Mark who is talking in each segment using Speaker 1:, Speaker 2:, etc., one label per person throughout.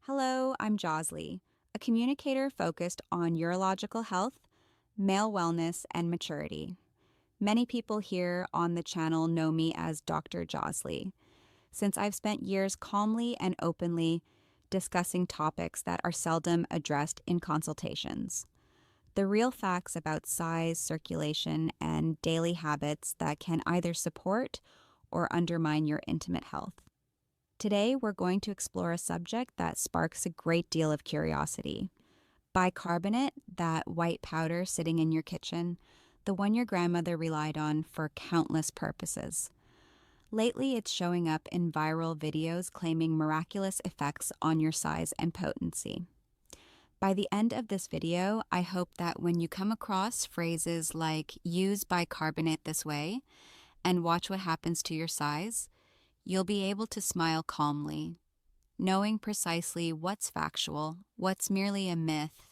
Speaker 1: Hello, I'm Josley, a communicator focused on urological health, male wellness, and maturity. Many people here on the channel know me as Dr. Josley, since I've spent years calmly and openly discussing topics that are seldom addressed in consultations. The real facts about size, circulation, and daily habits that can either support or undermine your intimate health. Today, we're going to explore a subject that sparks a great deal of curiosity. Bicarbonate, that white powder sitting in your kitchen, the one your grandmother relied on for countless purposes. Lately, it's showing up in viral videos claiming miraculous effects on your size and potency. By the end of this video, I hope that when you come across phrases like use bicarbonate this way and watch what happens to your size, you'll be able to smile calmly, knowing precisely what's factual, what's merely a myth,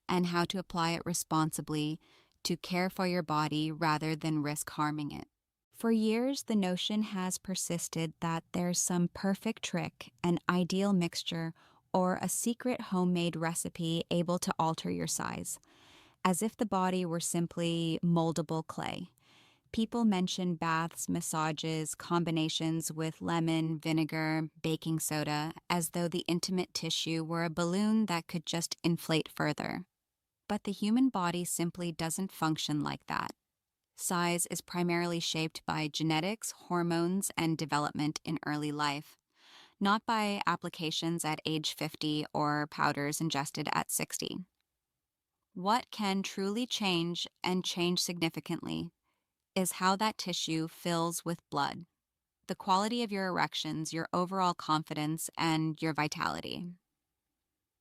Speaker 1: and how to apply it responsibly to care for your body rather than risk harming it. For years, the notion has persisted that there's some perfect trick, an ideal mixture, or a secret homemade recipe able to alter your size, as if the body were simply moldable clay. People mention baths, massages, combinations with lemon, vinegar, baking soda, as though the intimate tissue were a balloon that could just inflate further. But the human body simply doesn't function like that. Size is primarily shaped by genetics, hormones, and development in early life, not by applications at age 50 or powders ingested at 60. What can truly change and change significantly is how that tissue fills with blood, the quality of your erections, your overall confidence, and your vitality.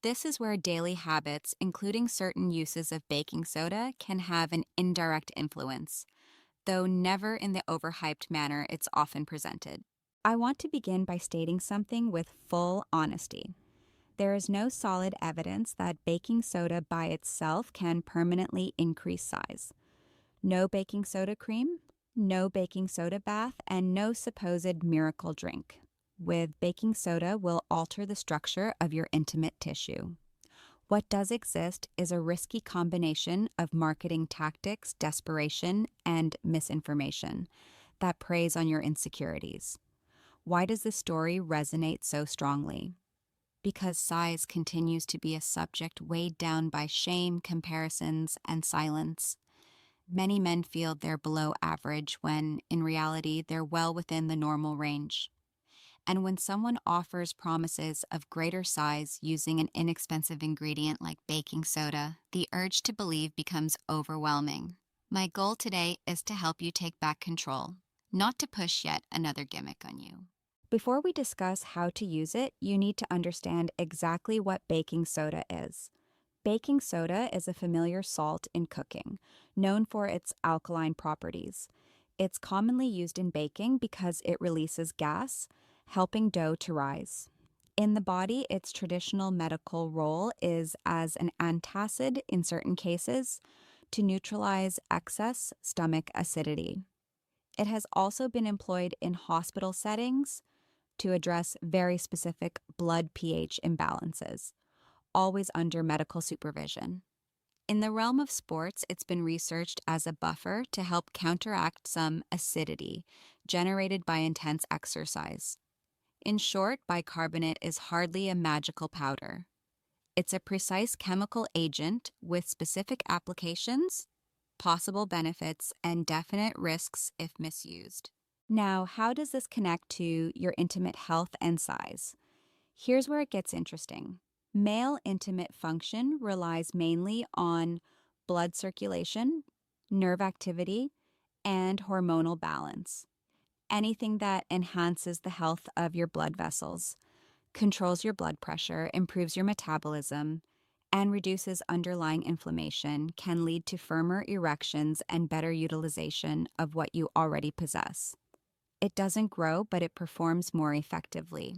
Speaker 1: This is where daily habits, including certain uses of baking soda, can have an indirect influence, though never in the overhyped manner it's often presented. I want to begin by stating something with full honesty. There is no solid evidence that baking soda by itself can permanently increase size. No baking soda cream, no baking soda bath, and no supposed miracle drink with baking soda will alter the structure of your intimate tissue. What does exist is a risky combination of marketing tactics, desperation, and misinformation that preys on your insecurities. Why does this story resonate so strongly? Because size continues to be a subject weighed down by shame, comparisons, and silence. Many men feel they're below average when, in reality, they're well within the normal range. And when someone offers promises of greater size using an inexpensive ingredient like baking soda, the urge to believe becomes overwhelming. My goal today is to help you take back control, not to push yet another gimmick on you. Before we discuss how to use it, you need to understand exactly what baking soda is. Baking soda is a familiar salt in cooking, known for its alkaline properties. It's commonly used in baking because it releases gas, helping dough to rise. In the body, its traditional medical role is as an antacid in certain cases to neutralize excess stomach acidity. It has also been employed in hospital settings to address very specific blood pH imbalances, always under medical supervision. In the realm of sports, it's been researched as a buffer to help counteract some acidity generated by intense exercise. In short, bicarbonate is hardly a magical powder. It's a precise chemical agent with specific applications, possible benefits, and definite risks if misused. Now, how does this connect to your intimate health and size? Here's where it gets interesting. Male intimate function relies mainly on blood circulation, nerve activity, and hormonal balance. Anything that enhances the health of your blood vessels, controls your blood pressure, improves your metabolism, and reduces underlying inflammation can lead to firmer erections and better utilization of what you already possess. It doesn't grow, but it performs more effectively.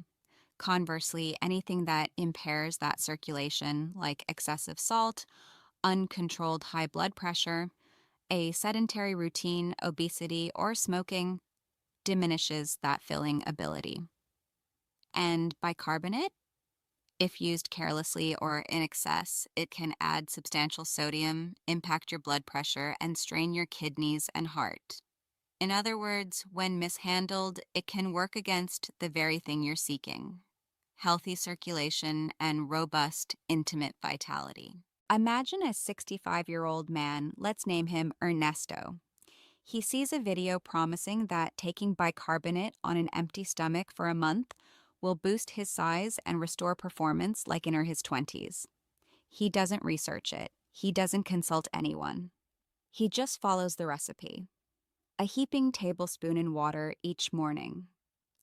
Speaker 1: Conversely, anything that impairs that circulation, like excessive salt, uncontrolled high blood pressure, a sedentary routine, obesity, or smoking, diminishes that filling ability. And bicarbonate? If used carelessly or in excess, it can add substantial sodium, impact your blood pressure, and strain your kidneys and heart. In other words, when mishandled, it can work against the very thing you're seeking: healthy circulation and robust, intimate vitality. Imagine a 65-year-old man, let's name him Ernesto. He sees a video promising that taking bicarbonate on an empty stomach for a month will boost his size and restore performance like in his 20s. He doesn't research it. He doesn't consult anyone. He just follows the recipe: a heaping tablespoon in water each morning.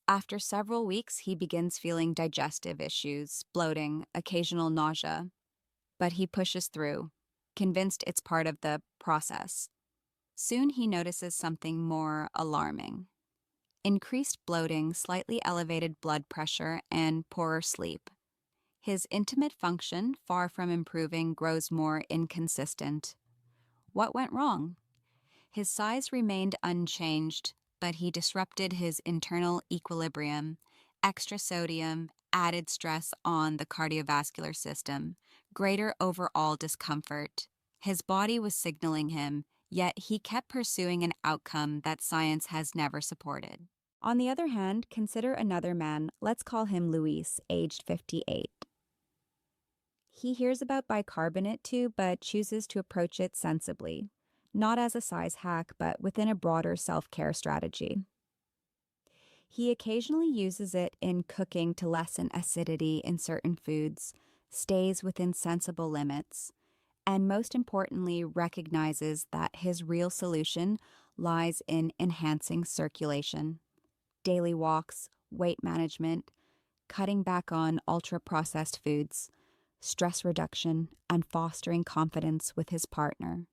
Speaker 1: After several weeks, he begins feeling digestive issues, bloating, occasional nausea. But he pushes through, convinced it's part of the process. Soon he notices something more alarming: increased bloating, slightly elevated blood pressure, and poorer sleep. His intimate function, far from improving, grows more inconsistent. What went wrong? His size remained unchanged, but he disrupted his internal equilibrium. Extra sodium, added stress on the cardiovascular system, greater overall discomfort. His body was signaling him, yet he kept pursuing an outcome that science has never supported. On the other hand, consider another man, let's call him Luis, aged 58. He hears about bicarbonate too, but chooses to approach it sensibly, not as a size hack, but within a broader self-care strategy. He occasionally uses it in cooking to lessen acidity in certain foods, stays within sensible limits, and most importantly, recognizes that his real solution lies in enhancing circulation. Daily walks, weight management, cutting back on ultra-processed foods, stress reduction, and fostering confidence with his partner.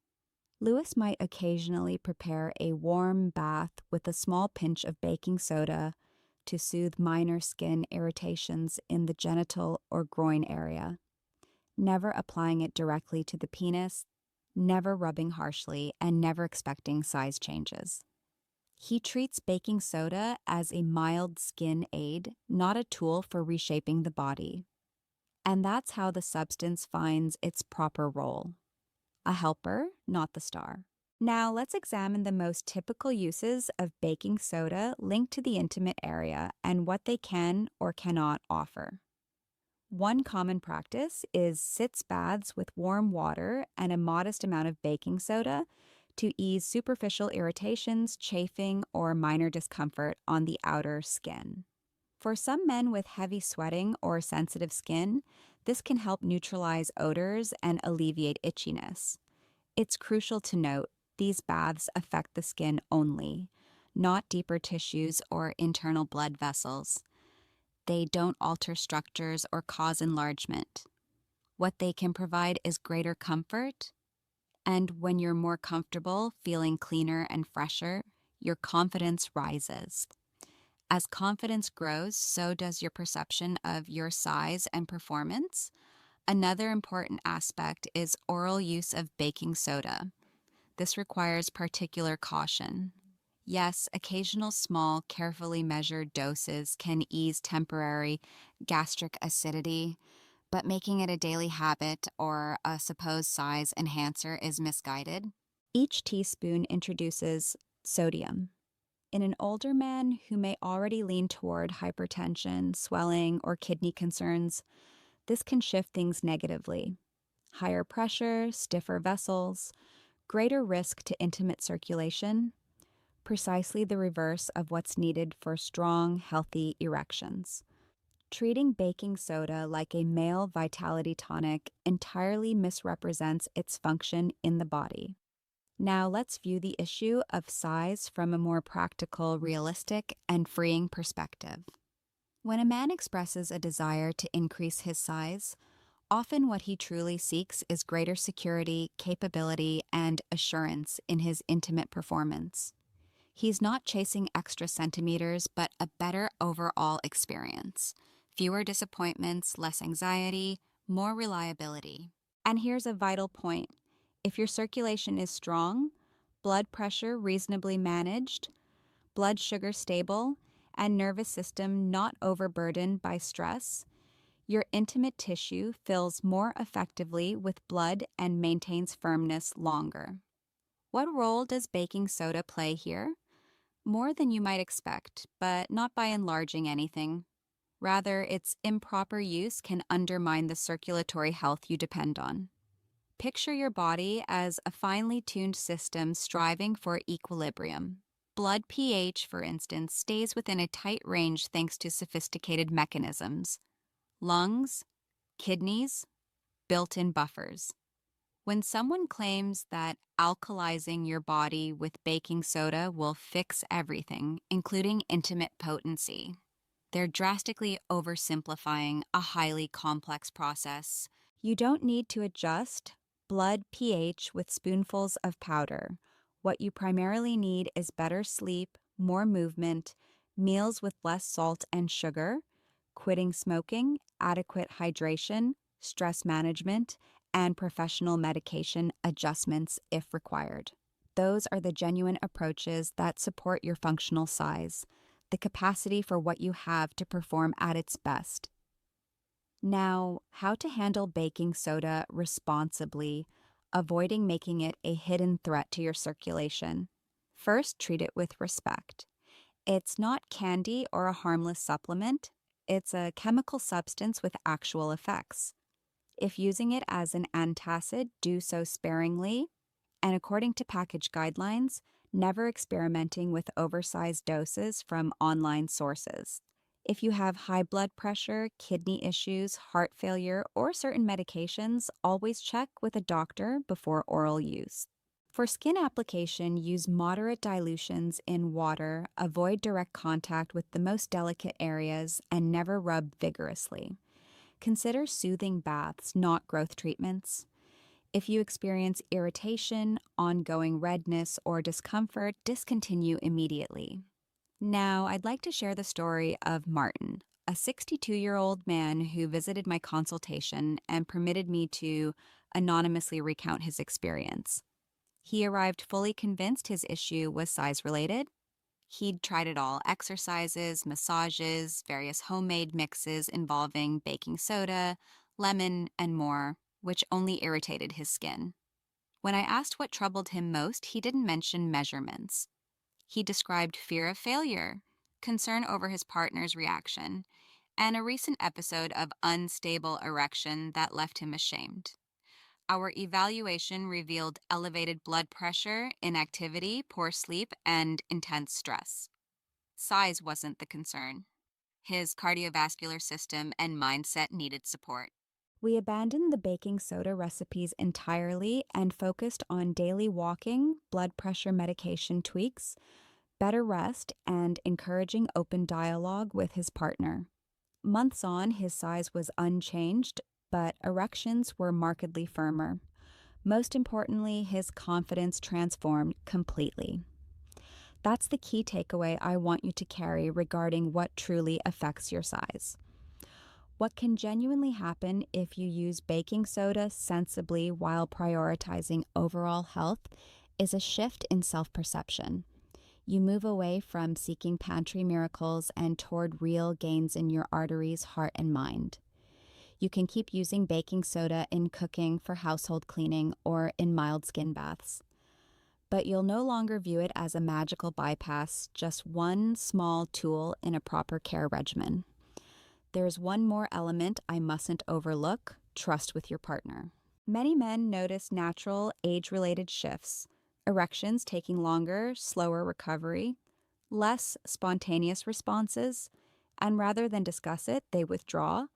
Speaker 1: Lewis might occasionally prepare a warm bath with a small pinch of baking soda to soothe minor skin irritations in the genital or groin area, never applying it directly to the penis, never rubbing harshly, and never expecting size changes. He treats baking soda as a mild skin aid, not a tool for reshaping the body. And that's how the substance finds its proper role: a helper, not the star. Now let's examine the most typical uses of baking soda linked to the intimate area and what they can or cannot offer. One common practice is sitz baths with warm water and a modest amount of baking soda to ease superficial irritations, chafing, or minor discomfort on the outer skin. For some men with heavy sweating or sensitive skin, this can help neutralize odors and alleviate itchiness. It's crucial to note these baths affect the skin only, not deeper tissues or internal blood vessels. They don't alter structures or cause enlargement. What they can provide is greater comfort, and when you're more comfortable, feeling cleaner and fresher, your confidence rises. As confidence grows, so does your perception of your size and performance. Another important aspect is oral use of baking soda. This requires particular caution. Yes, occasional small, carefully measured doses can ease temporary gastric acidity, but making it a daily habit or a supposed size enhancer is misguided. Each teaspoon introduces sodium. In an older man who may already lean toward hypertension, swelling, or kidney concerns, this can shift things negatively. Higher pressure, stiffer vessels, greater risk to intimate circulation, precisely the reverse of what's needed for strong, healthy erections. Treating baking soda like a male vitality tonic entirely misrepresents its function in the body. Now let's view the issue of size from a more practical, realistic, and freeing perspective. When a man expresses a desire to increase his size, often what he truly seeks is greater security, capability, and assurance in his intimate performance. He's not chasing extra centimeters, but a better overall experience. Fewer disappointments, less anxiety, more reliability. And here's a vital point: if your circulation is strong, blood pressure reasonably managed, blood sugar stable, and nervous system not overburdened by stress, Your intimate tissue fills more effectively with blood and maintains firmness longer. What role does baking soda play here? More than you might expect, but not by enlarging anything. Rather, its improper use can undermine the circulatory health you depend on. Picture your body as a finely tuned system striving for equilibrium. Blood pH, for instance, stays within a tight range thanks to sophisticated mechanisms. Lungs, kidneys, built-in buffers. When someone claims that alkalizing your body with baking soda will fix everything, including intimate potency, they're drastically oversimplifying a highly complex process. You don't need to adjust blood pH with spoonfuls of powder. What you primarily need is better sleep, more movement, meals with less salt and sugar, quitting smoking, adequate hydration, stress management, and professional medication adjustments if required. Those are the genuine approaches that support your functional size, the capacity for what you have to perform at its best. Now, how to handle baking soda responsibly, avoiding making it a hidden threat to your circulation. First, treat it with respect. It's not candy or a harmless supplement. It's a chemical substance with actual effects. If using it as an antacid, do so sparingly, and according to package guidelines, never experimenting with oversized doses from online sources. If you have high blood pressure, kidney issues, heart failure, or certain medications, always check with a doctor before oral use. For skin application, use moderate dilutions in water, avoid direct contact with the most delicate areas, and never rub vigorously. Consider soothing baths, not growth treatments. If you experience irritation, ongoing redness, or discomfort, discontinue immediately. Now, I'd like to share the story of Martin, a 62-year-old man who visited my consultation and permitted me to anonymously recount his experience. He arrived fully convinced his issue was size-related. He'd tried it all: exercises, massages, various homemade mixes involving baking soda, lemon, and more, which only irritated his skin. When I asked what troubled him most, he didn't mention measurements. He described fear of failure, concern over his partner's reaction, and a recent episode of unstable erection that left him ashamed. Our evaluation revealed elevated blood pressure, inactivity, poor sleep, and intense stress. Size wasn't the concern. His cardiovascular system and mindset needed support. We abandoned the baking soda recipes entirely and focused on daily walking, blood pressure medication tweaks, better rest, and encouraging open dialogue with his partner. Months on, his size was unchanged, but erections were markedly firmer. Most importantly, his confidence transformed completely. That's the key takeaway I want you to carry regarding what truly affects your size. What can genuinely happen if you use baking soda sensibly while prioritizing overall health is a shift in self-perception. You move away from seeking pantry miracles and toward real gains in your arteries, heart, and mind. You can keep using baking soda in cooking, for household cleaning, or in mild skin baths. But you'll no longer view it as a magical bypass, just one small tool in a proper care regimen. There's one more element I mustn't overlook: trust with your partner. Many men notice natural, age-related shifts: erections taking longer, slower recovery, less spontaneous responses, and rather than discuss it, they withdraw,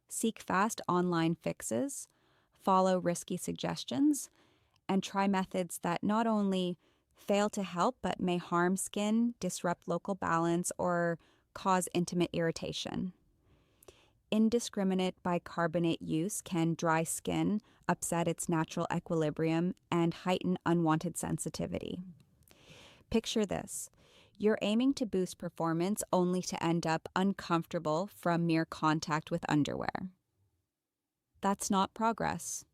Speaker 1: seek fast online fixes, follow risky suggestions, and try methods that not only fail to help but may harm skin, disrupt local balance, or cause intimate irritation. Indiscriminate bicarbonate use can dry skin, upset its natural equilibrium, and heighten unwanted sensitivity. Picture this: you're aiming to boost performance only to end up uncomfortable from mere contact with underwear. That's not progress.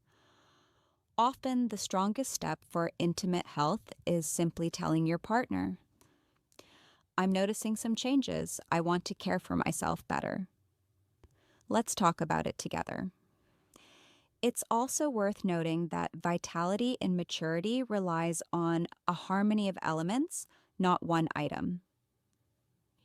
Speaker 1: Often, the strongest step for intimate health is simply telling your partner, "I'm noticing some changes. I want to care for myself better." Let's talk about it together. It's also worth noting that vitality and maturity relies on a harmony of elements, not one item.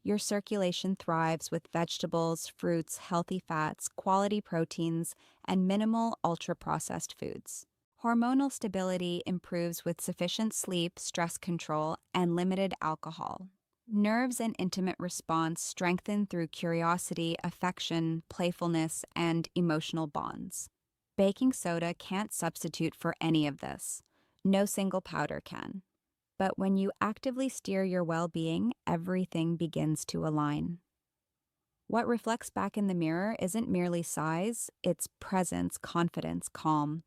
Speaker 1: Your circulation thrives with vegetables, fruits, healthy fats, quality proteins, and minimal ultra-processed foods. Hormonal stability improves with sufficient sleep, stress control, and limited alcohol. Nerves and intimate response strengthen through curiosity, affection, playfulness, and emotional bonds. Baking soda can't substitute for any of this. No single powder can. But when you actively steer your well-being, everything begins to align. What reflects back in the mirror isn't merely size, it's presence, confidence, calm.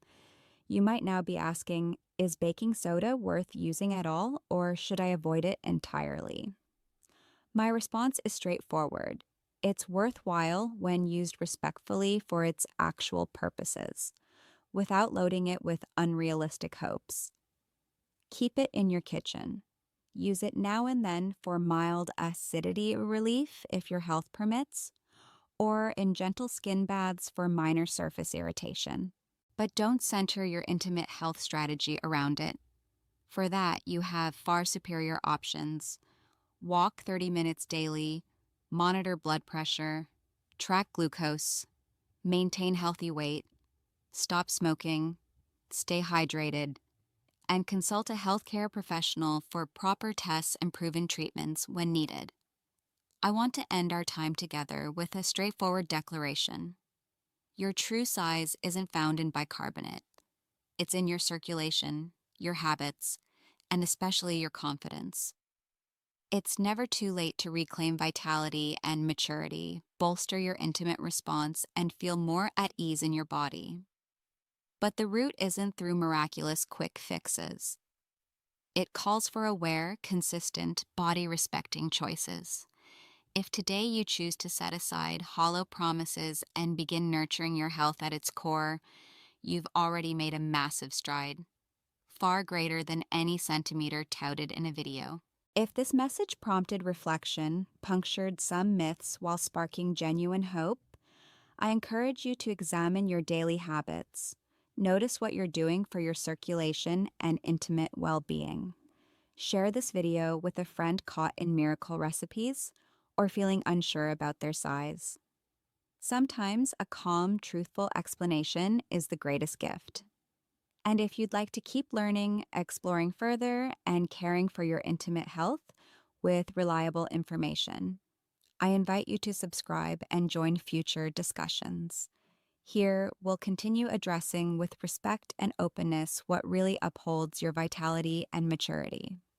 Speaker 1: You might now be asking, is baking soda worth using at all, or should I avoid it entirely? My response is straightforward. It's worthwhile when used respectfully for its actual purposes, without loading it with unrealistic hopes. Keep it in your kitchen. Use it now and then for mild acidity relief if your health permits, or in gentle skin baths for minor surface irritation. But don't center your intimate health strategy around it. For that, you have far superior options. Walk 30 minutes daily, monitor blood pressure, track glucose, maintain healthy weight, stop smoking, stay hydrated, and consult a healthcare professional for proper tests and proven treatments when needed. I want to end our time together with a straightforward declaration. Your true size isn't found in bicarbonate. It's in your circulation, your habits, and especially your confidence. It's never too late to reclaim vitality and maturity, bolster your intimate response, and feel more at ease in your body. But the route isn't through miraculous quick fixes. It calls for aware, consistent, body-respecting choices. If today you choose to set aside hollow promises and begin nurturing your health at its core, you've already made a massive stride, far greater than any centimeter touted in a video. If this message prompted reflection, punctured some myths while sparking genuine hope, I encourage you to examine your daily habits. Notice what you're doing for your circulation and intimate well-being. Share this video with a friend caught in miracle recipes or feeling unsure about their size. Sometimes a calm, truthful explanation is the greatest gift. And if you'd like to keep learning, exploring further, and caring for your intimate health with reliable information, I invite you to subscribe and join future discussions. Here, we'll continue addressing with respect and openness what really upholds your vitality and maturity.